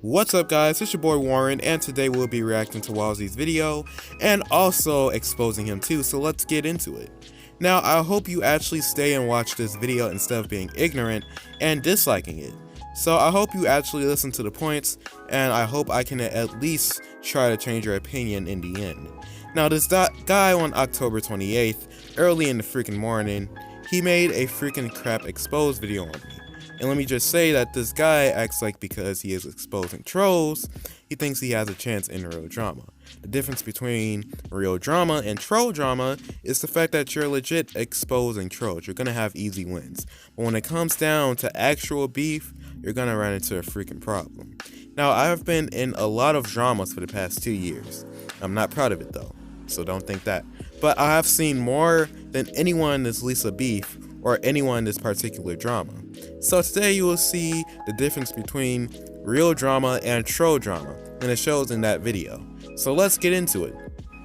What's up guys, it's your boy Warren, and today we'll be reacting to Walzie's video and also exposing him too, so let's get into it. Now I hope you actually stay and watch this video instead of being ignorant and disliking it. So I hope you actually listen to the points, and I hope I can at least try to change your opinion in the end. Now this guy on October 28th, early in the freaking morning, he made a freaking crap expose video on me. And let me just say that this guy acts like because he is exposing trolls, he thinks he has a chance in real drama. The difference between real drama and troll drama is the fact that you're legit exposing trolls. You're gonna have easy wins. But when it comes down to actual beef, you're gonna run into a freaking problem. Now, I've been in a lot of dramas for the past 2 years. I'm not proud of it though, so don't think that. But I have seen more than anyone in this Lisa beef or anyone in this particular drama. So today you will see the difference between real drama and troll drama, and it shows in that video. So let's get into it.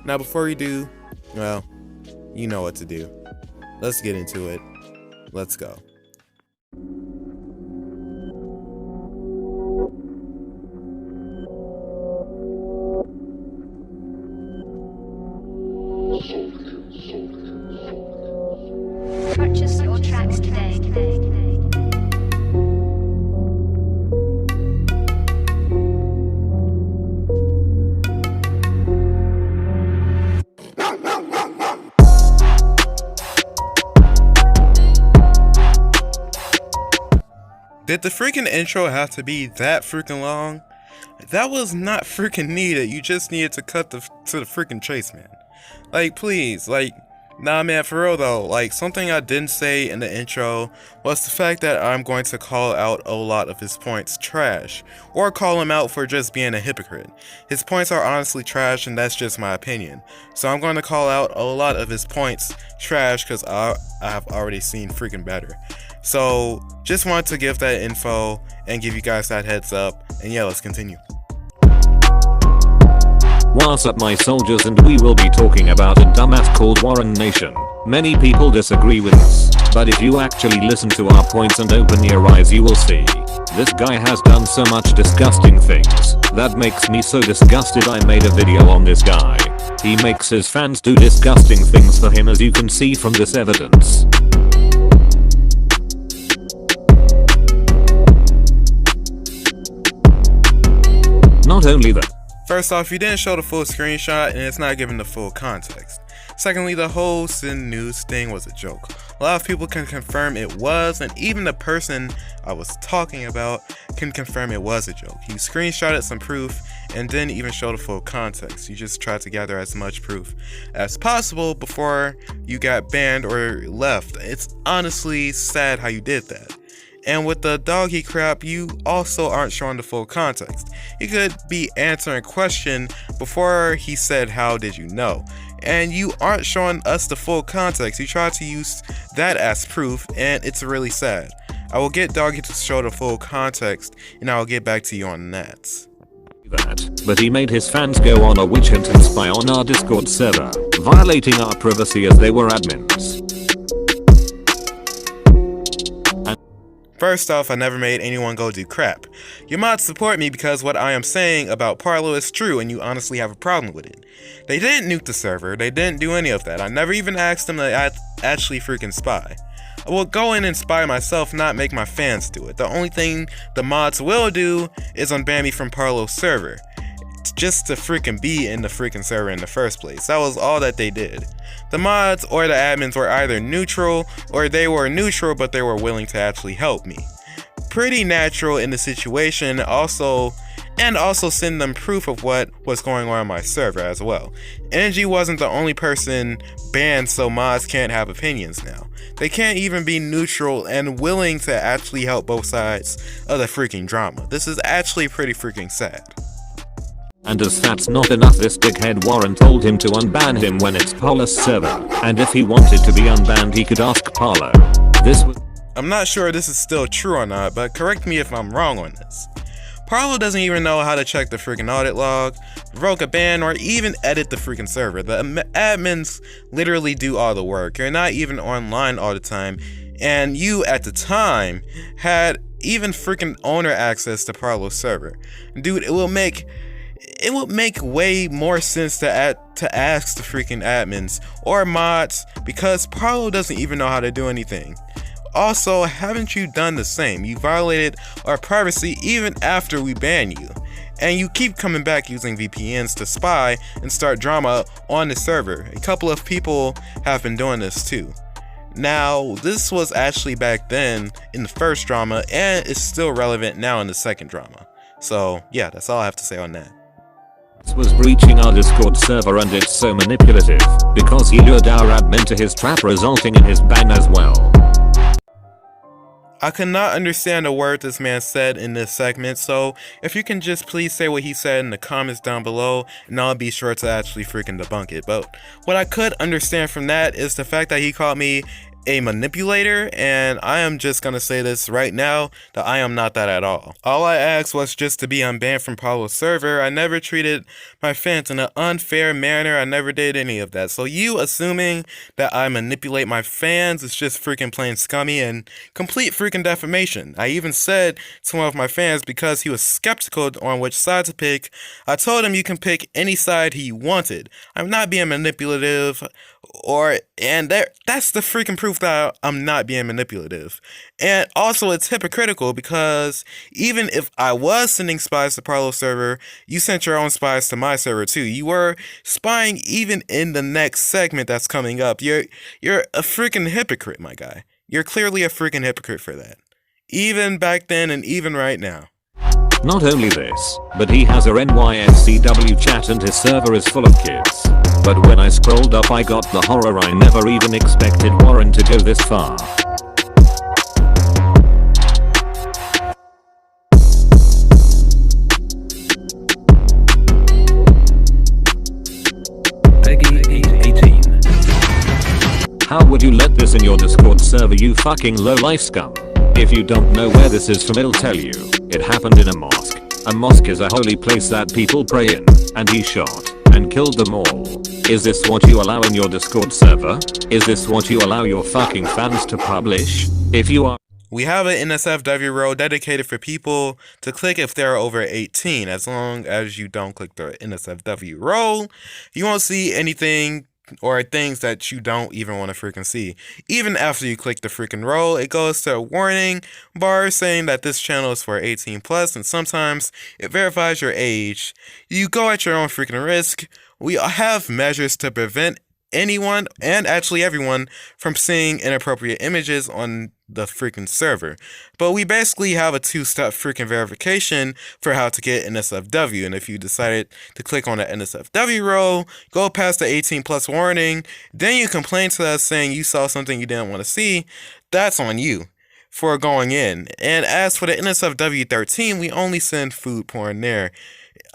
Now before we do, well, you know what to do. Let's get into it. Let's go. Purchase your tracks today. Did the freaking intro have to be that freaking long? That was not freaking needed. You just needed to cut to the freaking chase, man. Like, please, like, nah, man, for real though, like, something I didn't say in the intro was the fact that I'm going to call out a lot of his points trash, or call him out for just being a hypocrite. His points are honestly trash, and that's just my opinion. So I'm going to call out a lot of his points trash because I have already seen freaking better. So just wanted to give that info and give you guys that heads up, and yeah, let's continue. What's up my soldiers, and we will be talking about a dumbass called Warren Nation. Many people disagree with us, but if you actually listen to our points and open your eyes, you will see. This guy has done so much disgusting things. That makes me so disgusted I made a video on this guy. He makes his fans do disgusting things for him, as you can see from this evidence. Not only that, first off, you didn't show the full screenshot and it's not giving the full context. Secondly, the whole Sin News thing was a joke. A lot of people can confirm it was, and even the person I was talking about can confirm it was a joke. You screenshotted some proof and didn't even show the full context. You just tried to gather as much proof as possible before you got banned or left. It's honestly sad how you did that. And with the doggy crap, you also aren't showing the full context. He could be answering a question before he said, "How did you know?" And you aren't showing us the full context. You tried to use that as proof, and it's really sad. I will get Doggy to show the full context, and I will get back to you on that. But he made his fans go on a witch hunt and spy on our Discord server, violating our privacy as they were admins. First off, I never made anyone go do crap. Your mods support me because what I am saying about Parlo is true, and you honestly have a problem with it. They didn't nuke the server, they didn't do any of that. I never even asked them to actually freaking spy. I will go in and spy myself, not make my fans do it. The only thing the mods will do is unban me from Parlo's server, just to freaking be in the freaking server in the first place. That was all that they did. The mods or the admins were either neutral, or they were neutral but they were willing to actually help me. Pretty natural in the situation, and also send them proof of what was going on my server as well. Energy wasn't the only person banned, so mods can't have opinions now. They can't even be neutral and willing to actually help both sides of the freaking drama. This is actually pretty freaking sad. And as that's not enough, this dickhead Warren told him to unban him when it's Parlo's server, and if he wanted to be unbanned he could ask Parlo. I'm not sure this is still true or not, but correct me if I'm wrong on this. Parlo doesn't even know how to check the freaking audit log, revoke a ban, or even edit the freaking server. The admins literally do all the work. You're not even online all the time, and you at the time had even freaking owner access to Parlo's server. Dude, it would make way more sense to ask the freaking admins or mods, because Parlo doesn't even know how to do anything. Also, haven't you done the same? You violated our privacy even after we ban you. And you keep coming back using VPNs to spy and start drama on the server. A couple of people have been doing this too. Now, this was actually back then in the first drama, and it's still relevant now in the second drama. So yeah, that's all I have to say on that. Was breaching our Discord server, and it's so manipulative because he lured our admin to his trap, resulting in his ban as well. I could not understand a word this man said in this segment, so if you can just please say what he said in the comments down below, and I'll be sure to actually freaking debunk it. But what I could understand from that is the fact that he called me a manipulator, and I am just gonna say this right now, that I am not that at all. All I asked was just to be unbanned from Parlo's server. I never treated my fans in an unfair manner. I never did any of that. So you assuming that I manipulate my fans is just freaking plain scummy and complete freaking defamation. I even said to one of my fans, because he was skeptical on which side to pick, I told him you can pick any side he wanted. I'm not being manipulative, that's the freaking proof that I'm not being manipulative. And also, it's hypocritical because even if I was sending spies to Parlo's server, you sent your own spies to my server too. You were spying even in the next segment that's coming up. You're a freaking hypocrite, my guy. You're clearly a freaking hypocrite for that. Even back then and even right now. Not only this, but he has a NSFW chat and his server is full of kids. But when I scrolled up, I got the horror. I never even expected Warren to go this far. Peggy 18. How would you let this in your Discord server, you fucking low-life scum? If you don't know where this is from, it'll tell you. It happened in a mosque. A mosque is a holy place that people pray in, and he shot and killed them all. Is this what you allow in your Discord server? Is this what you allow your fucking fans to publish? If you are... We have an NSFW role dedicated for people to click if they're over 18. As long as you don't click the NSFW role, you won't see anything or things that you don't even want to freaking see. Even after you click the freaking role, it goes to a warning bar saying that this channel is for 18 plus, and sometimes it verifies your age. You go at your own freaking risk. We have measures to prevent anyone, and actually everyone, from seeing inappropriate images on the freaking server. But we basically have a two-step freaking verification for how to get NSFW, and if you decided to click on the NSFW role, go past the 18 plus warning, then you complain to us saying you saw something you didn't want to see, that's on you for going in. And as for the NSFW 13, we only send food porn there.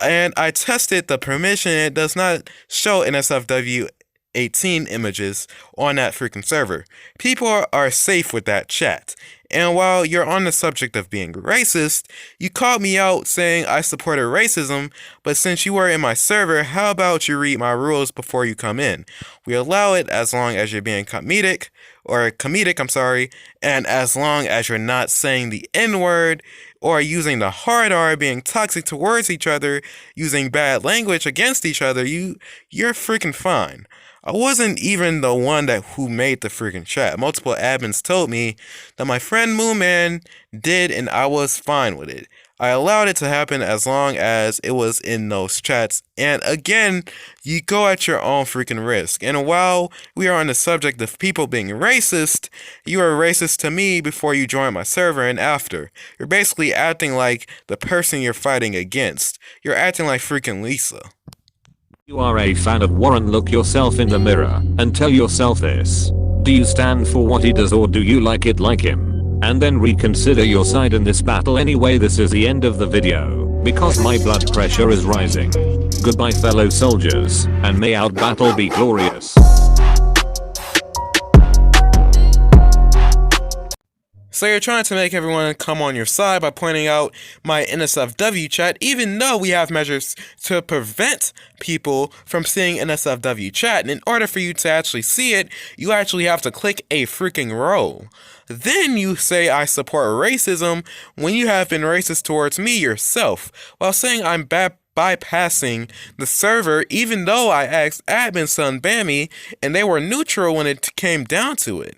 And I tested the permission, it does not show NSFW 18 images on that freaking server. People are safe with that chat. And while you're on the subject of being racist, you called me out saying I supported racism, but since you were in my server, how about you read my rules before you come in? We allow it as long as you're being comedic, and as long as you're not saying the N-word, or using the hard R, being toxic towards each other, using bad language against each other, you're freaking fine. I wasn't even the one who made the freaking chat. Multiple admins told me that my friend Moonman did, and I was fine with it. I allowed it to happen as long as it was in those chats. And again, you go at your own freaking risk. And while we are on the subject of people being racist, you are racist to me before you join my server and after. You're basically acting like the person you're fighting against. You're acting like freaking Lisa. You are a fan of Warren, look yourself in the mirror and tell yourself this. Do you stand for what he does, or do you like it like him? And then reconsider your side in this battle. Anyway, this is the end of the video because my blood pressure is rising. Goodbye fellow soldiers, and may our battle be glorious. So you're trying to make everyone come on your side by pointing out my NSFW chat, even though we have measures to prevent people from seeing NSFW chat. And in order for you to actually see it, you actually have to click a freaking role. Then you say I support racism when you have been racist towards me yourself, while saying I'm bypassing the server even though I asked admins to unban me and they were neutral when it came down to it.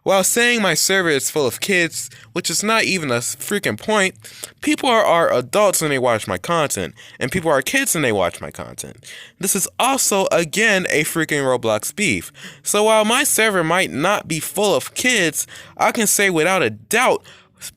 While saying my server is full of kids, which is not even a freaking point, people are adults when they watch my content, and people are kids when they watch my content. This is also, again, a freaking Roblox beef. So while my server might not be full of kids, I can say without a doubt,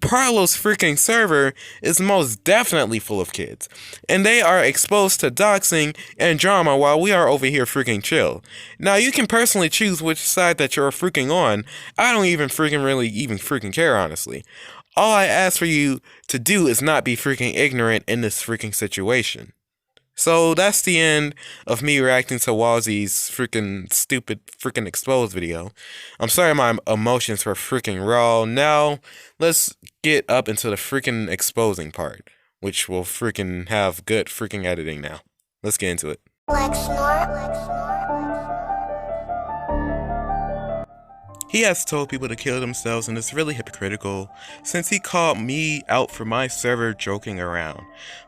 Parlo's freaking server is most definitely full of kids, and they are exposed to doxing and drama while we are over here freaking chill. Now you can personally choose which side that you're freaking on. I don't even freaking care, honestly. All I ask for you to do is not be freaking ignorant in this freaking situation. So that's the end of me reacting to Walzie's freaking stupid freaking exposed video. I'm sorry my emotions were freaking raw. Now let's get up into the freaking exposing part, which will freaking have good freaking editing now. Let's get into it. He has told people to kill themselves, and it's really hypocritical since he called me out for my server joking around.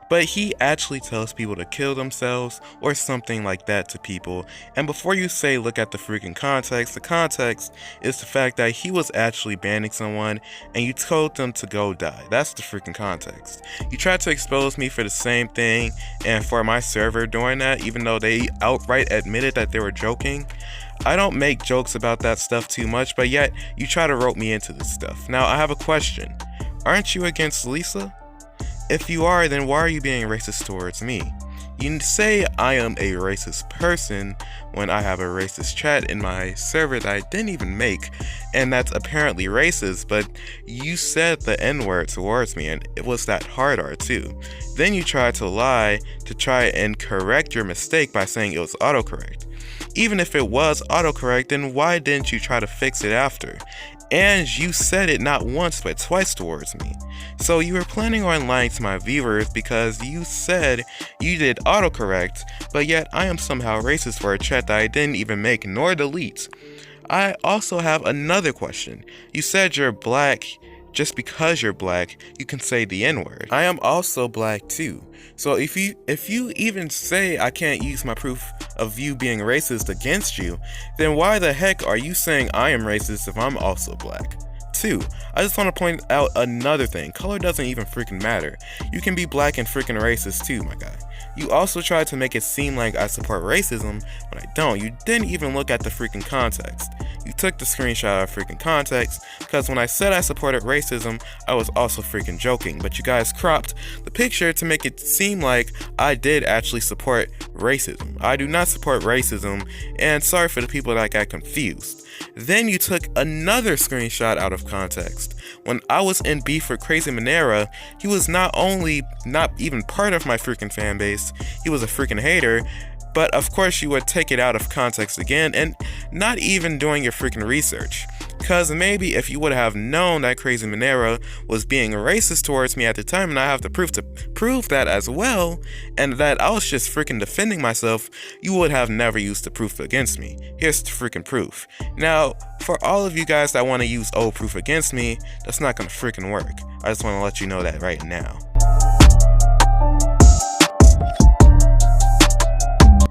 But he actually tells people to kill themselves or something like that to people, and before you say look at the freaking context, the context is the fact that he was actually banning someone and you told them to go die. That's the freaking context. You tried to expose me for the same thing and for my server doing that, even though they outright admitted that they were joking. I don't make jokes about that stuff too much, but yet you try to rope me into this stuff. Now I have a question. Aren't you against Lisa? If you are, then why are you being racist towards me? You say I am a racist person when I have a racist chat in my server that I didn't even make, and that's apparently racist, but you said the N-word towards me, and it was that hard R too. Then you tried to lie to try and correct your mistake by saying it was autocorrect. Even if it was autocorrect, then why didn't you try to fix it after? And you said it not once but twice towards me. So you were planning on lying to my viewers because you said you did autocorrect, but yet I am somehow racist for a chat that I didn't even make nor delete. I also have another question. You said you're black. Just because you're black, you can say the N-word. I am also black too. So if you even say I can't use my proof of you being racist against you, then why the heck are you saying I am racist if I'm also black? 2. I just want to point out another thing. Color doesn't even freaking matter. You can be black and freaking racist too, my guy. You also tried to make it seem like I support racism when I don't. You didn't even look at the freaking context. You took the screenshot out of freaking context because when I said I supported racism, I was also freaking joking, but you guys cropped the picture to make it seem like I did actually support racism. I do not support racism, and sorry for the people that got confused. Then you took another screenshot out of context. When I was in beef with Crazy Monera, he was not only not even part of my freaking fan base, he was a freaking hater, but of course you would take it out of context again and not even doing your freaking research. Cause maybe if you would have known that Crazy Monera was being racist towards me at the time, and I have the proof to prove that as well, and that I was just freaking defending myself, you would have never used the proof against me. Here's the freaking proof. Now, for all of you guys that want to use old proof against me, that's not gonna freaking work. I just want to let you know that right now.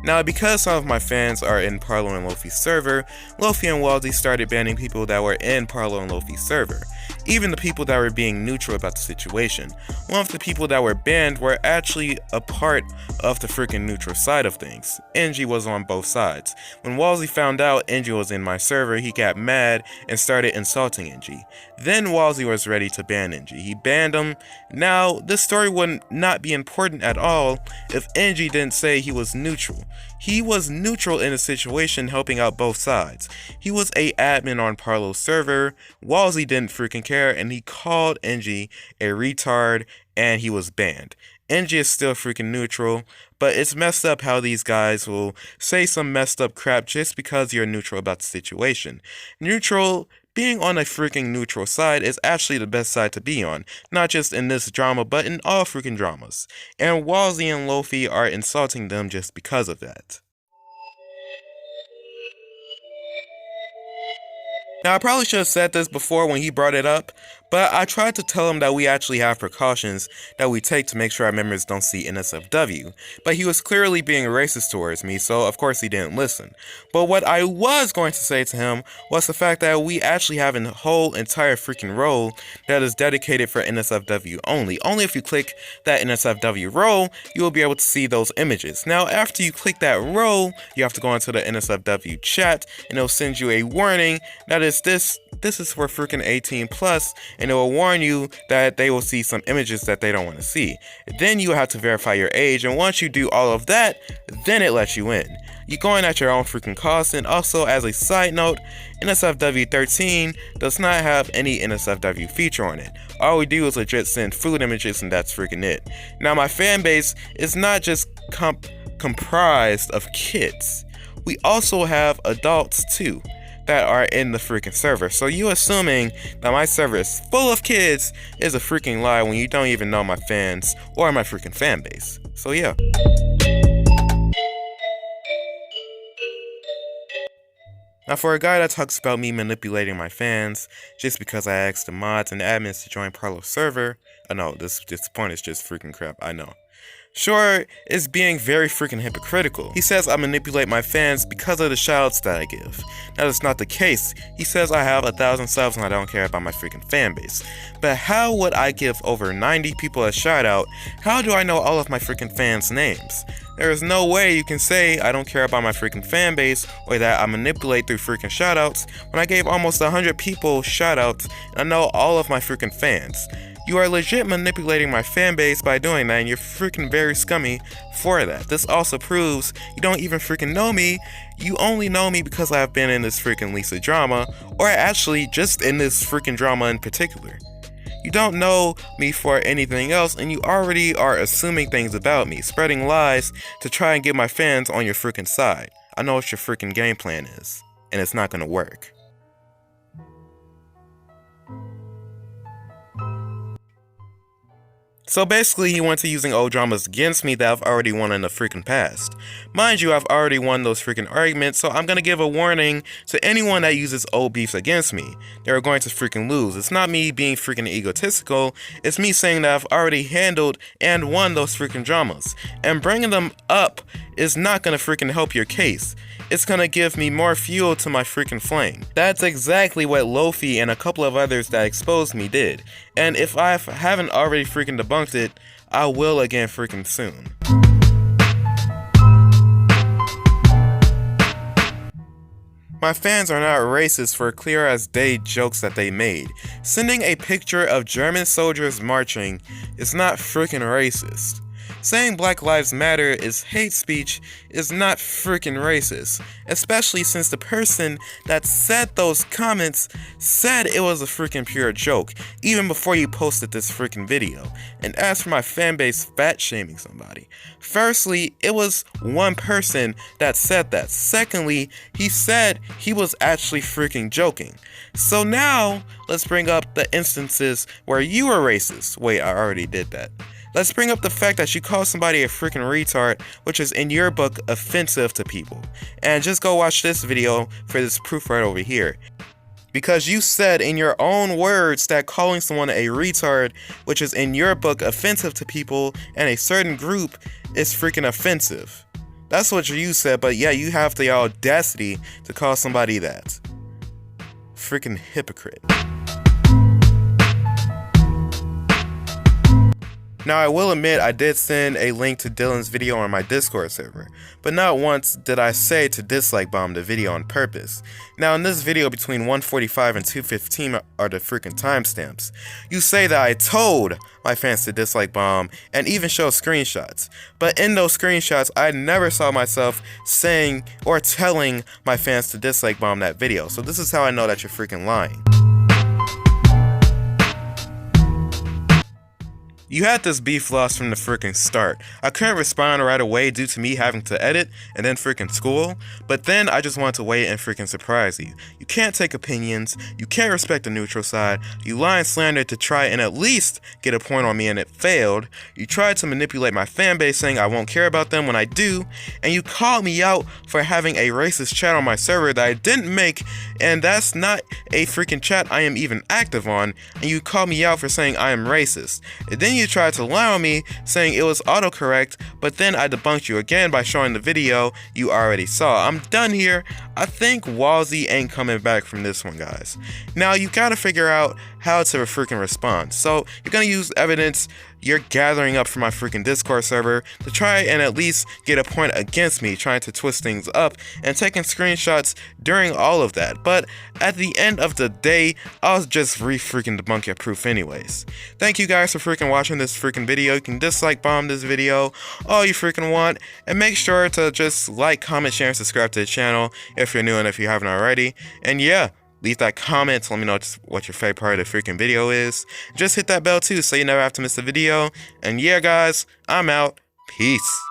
Now, because some of my fans are in Parlo and Lofi's server, Lofi and Walzie started banning people that were in Parlo and Lofi's server, even the people that were being neutral about the situation. One of the people that were banned were actually a part of the freaking neutral side of things. NG was on both sides. When Walzie found out NG was in my server, he got mad and started insulting NG. Then Walzie was ready to ban NG. He banned him. Now, this story would not be important at all if NG didn't say he was neutral. He was neutral in a situation, helping out both sides. He was a admin on Parlo's server. Walzie didn't freaking care, and he called NG a retard, and he was banned. NG is still freaking neutral, but it's messed up how these guys will say some messed up crap just because you're neutral about the situation. Being on a freaking neutral side is actually the best side to be on, not just in this drama, but in all freaking dramas. And Walzie and Lofi are insulting them just because of that. Now, I probably should have said this before when he brought it up, but I tried to tell him that we actually have precautions that we take to make sure our members don't see NSFW, but he was clearly being racist towards me, so of course he didn't listen. But what I was going to say to him was the fact that we actually have a whole entire freaking row that is dedicated for NSFW only. Only if you click that NSFW row, you will be able to see those images. Now, after you click that row, you have to go into the NSFW chat, and it'll send you a warning that is this is for freaking 18 plus, and it will warn you that they will see some images that they don't want to see. Then you have to verify your age, and once you do all of that, then it lets you in. You're going at your own freaking cost. And also, as a side note, NSFW 13 does not have any NSFW feature on it. All we do is legit send food images, and that's freaking it. Now, my fan base is not just comprised of kids. We also have adults too that are in the freaking server. So you assuming that my server is full of kids is a freaking lie when you don't even know my fans or my freaking fan base. So yeah. Now, for a guy that talks about me manipulating my fans just because I asked the mods and admins to join Parlo's server, I know this point is just freaking crap, I know. Sure, is being very freaking hypocritical. He says I manipulate my fans because of the shoutouts that I give. That is not the case. He says I have 1,000 subs and I don't care about my freaking fan base. But how would I give over 90 people a shoutout? How do I know all of my freaking fans' names? There is no way you can say I don't care about my freaking fan base or that I manipulate through freaking shoutouts when I gave almost 100 people shoutouts and I know all of my freaking fans. You are legit manipulating my fan base by doing that, and you're freaking very scummy for that. This also proves you don't even freaking know me. You only know me because I've been in this freaking Lisa drama, or actually just in this freaking drama in particular. You don't know me for anything else, and you already are assuming things about me, spreading lies to try and get my fans on your freaking side. I know what your freaking game plan is, and it's not gonna work. So basically, he went to using old dramas against me that I've already won in the freaking past. Mind you, I've already won those freaking arguments, so I'm gonna give a warning to anyone that uses old beefs against me. They're going to freaking lose. It's not me being freaking egotistical, it's me saying that I've already handled and won those freaking dramas. And bringing them up is not gonna freaking help your case. It's gonna give me more fuel to my freaking flame. That's exactly what Lofi and a couple of others that exposed me did. And if I haven't already freaking debunked it, I will again freaking soon. My fans are not racist for clear as day jokes that they made. Sending a picture of German soldiers marching is not freaking racist. Saying Black Lives Matter is hate speech is not freaking racist, especially since the person that said those comments said it was a freaking pure joke, even before you posted this freaking video. And as for my fanbase fat shaming somebody, firstly, it was one person that said that. Secondly, he said he was actually freaking joking. So now, let's bring up the instances where you were racist. Wait, I already did that. Let's bring up the fact that you call somebody a freaking retard, which is in your book offensive to people. And just go watch this video for this proof right over here. Because you said in your own words that calling someone a retard, which is in your book offensive to people and a certain group, is freaking offensive. That's what you said, but yeah, you have the audacity to call somebody that. Freaking hypocrite. Now, I will admit I did send a link to Dylan's video on my Discord server, but not once did I say to dislike bomb the video on purpose. Now, in this video between 1:45 and 2:15 are the freaking timestamps. You say that I told my fans to dislike bomb and even show screenshots, but in those screenshots, I never saw myself saying or telling my fans to dislike bomb that video, so this is how I know that you're freaking lying. You had this beef loss from the freaking start. I couldn't respond right away due to me having to edit and then freaking school, but then I just wanted to wait and freaking surprise you. You can't take opinions, you can't respect the neutral side, you lie and slander to try and at least get a point on me and it failed, you tried to manipulate my fanbase saying I won't care about them when I do, and you called me out for having a racist chat on my server that I didn't make, and that's not a freaking chat I am even active on, and you called me out for saying I am racist. And then you tried to lie on me saying it was autocorrect, but then I debunked you again by showing the video you already saw. I'm done here. I think Walzie ain't coming back from this one, guys. Now you gotta figure out how to freaking respond. So you're gonna use evidence you're gathering up from my freaking Discord server to try and at least get a point against me, trying to twist things up and taking screenshots during all of that. But at the end of the day, I'll just freaking debunk your proof anyways. Thank you guys for freaking watching this freaking video. You can dislike bomb this video all you freaking want, and make sure to just like, comment, share, and subscribe to the channel if you're new and if you haven't already. And yeah, leave that comment to let me know what your favorite part of the freaking video is. Just hit that bell too so you never have to miss a video. And yeah guys, I'm out. Peace.